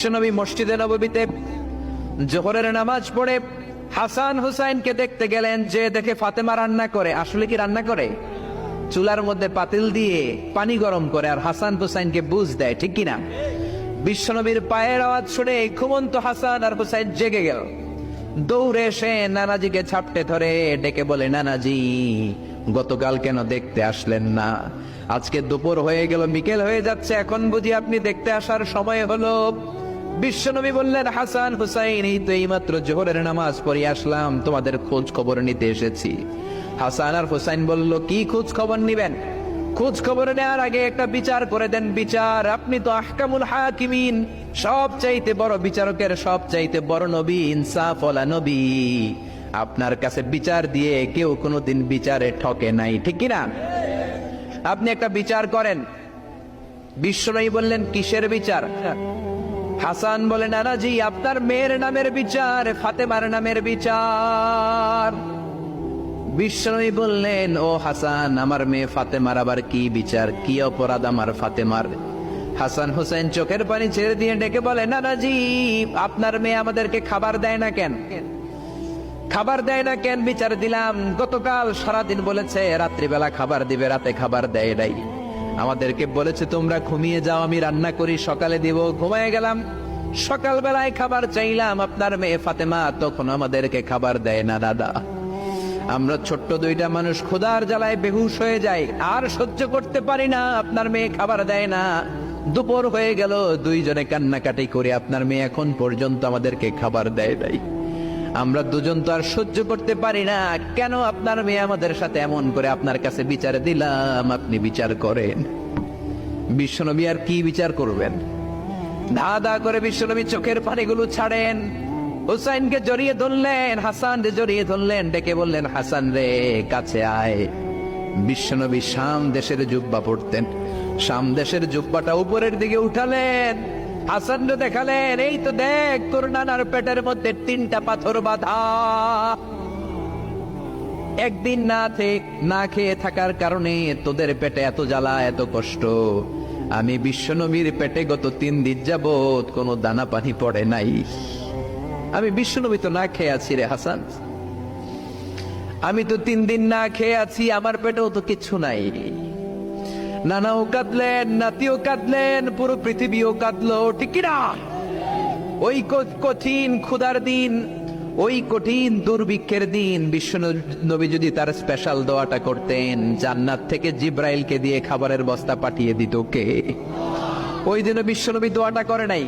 বিশ্বনবী মসজিদে নববীতে জোহরের নামাজ পড়ে হাসান হুসাইনকে দেখতে গেলেন, যে দেখে ফাতেমা রান্না করে। আসলে কি রান্না করে? চুলার মধ্যে পাতিল দিয়ে পানি গরম করে আর হাসান হুসাইনকে বুঝ দেয়, ঠিক কিনা? বিশ্বনবীর পায়ের আওয়াজ শুনে ঘুমন্ত হাসান আর হুসাইন জেগে গেল। দৌড়ে এসে নানাজিকে ঝাপটে ধরে ডেকে বলে, নানাজি গতকাল কেন দেখতে আসলেন না? আজকে দুপুর হয়ে গেল, বিকেল হয়ে যাচ্ছে, এখন বুঝি আপনি দেখতে আসার সময় হলো? বিশ্বনবী বললেন, হাসান হুসাইন এই তো এইমাত্র জোহরের নামাজ পড়ে আসলাম, তোমাদের খোঁজ খবর নিতে এসেছি। হাসান আর হুসাইন বলল, কি খোঁজ খবর নিবেন? খোঁজ খবর নেওয়ার আগে একটা বিচার করে দেন। বিচার? আপনি তো আহকামুল হাকিমিন, সব চাইতে বড় বিচারকের সব চাইতে বড় নবী, ইনসাফওয়ালা নবী। আপনার কাছে বিচার দিয়ে কেউ কোনোদিন বিচারে ঠকে নাই, ঠিক কিনা? আপনি একটা বিচার করেন। বিশ্বনবী বললেন, কিসের বিচার? হাসান বলে, নানাজি আপনার মেয়ের নামের বিচার, ফাতেমার নামের বিচার। বিশ্বনবী বললেন, ও হাসান, আমার মেয়ে ফাতেমার আবার কি বিচার? কি অপরাধ আমার ফাতেমার? হাসান হুসাইন চোখের পানি ছেড়ে দিয়ে ডেকে বলে, নানাজি আপনার মেয়ে আমাদেরকে খাবার দেয় না কেন? খাবার দেয় না কেন? বিচার দিলাম, গতকাল সারাদিন বলেছে রাত্রিবেলা খাবার দিবে, রাতে খাবার দেয় নাই। আমাদেরকে বলেছে তোমরা ঘুমিয়ে যাও, আমি রান্না করি, সকালে দিব। ঘুমিয়ে গেলাম, সকালবেলায় খাবার চাইলাম, আপনার মেয়ে ফাতেমা তখন আমাদেরকে খাবার দেয় না। দাদা, আমরা ছোট্ট দুইটা মানুষ ক্ষুধার জ্বালায় বেহুশ হয়ে যাই, আর সহ্য করতে পারি না, আপনার মেয়ে খাবার দেয় না। দুপুর হয়ে গেল, দুইজনে কান্নাকাটি করে আপনার মেয়ে এখন পর্যন্ত আমাদেরকে খাবার দেয় নাই। আমরা দুজন তো আর সহ্য করতে পারি না, কেন আপনার মেয়ে আমাদের সাথে এমন করে? আপনার কাছে বিচার দিলাম, আপনি বিচার করেন। বিশ্বনবী আর কি বিচার করবেন? ধা ধা করে বিশ্বনবী চোখের পানিগুলো ছাড়েন, হুসাইনকে জড়িয়ে ধরলেন, হাসান রে জড়িয়ে ধরলেন, ডেকে বললেন, হাসান রে কাছে আয়। বিশ্বনবী শাম দেশের জুব্বা পড়তেন, শাম দেশের জুব্বাটা উপরের দিকে উঠালেন, হাসান রে দেখালেন, এই তো দেখ তোর নানার পেটের মধ্যে 3টা পাথর বাঁধা। একদিন না খেয়ে থাকার কারণে তোদের পেটে এত জ্বালা, এত কষ্ট। আমি বিশ্বনবীর পেটে গত 3 দিন যাবত কোনো দানা পানি পড়ে নাই। আমি বিশ্বনবী তো না খেয়ে আছি রে হাসান, আমি তো 3 দিন না খেয়ে আছি, আমার পেটেও তো কিছু নাই। নানাও কাঁদলেন, নাতিও কাঁদলেন, পুরো পৃথিবীও কাঁদলো, ঠিক কিনা? ওই কঠিন ক্ষুধার দিন, ওই কঠিন দুর্ভিক্ষের দিন বিশ্বনবী যদি তার স্পেশাল দোয়াটা করতেন, জান্নাত থেকে জিব্রাইলকে দিয়ে খাবারের বস্তা পাঠিয়ে দিত কে? ওই দিনও বিশ্বনবী দোয়াটা করে নাই।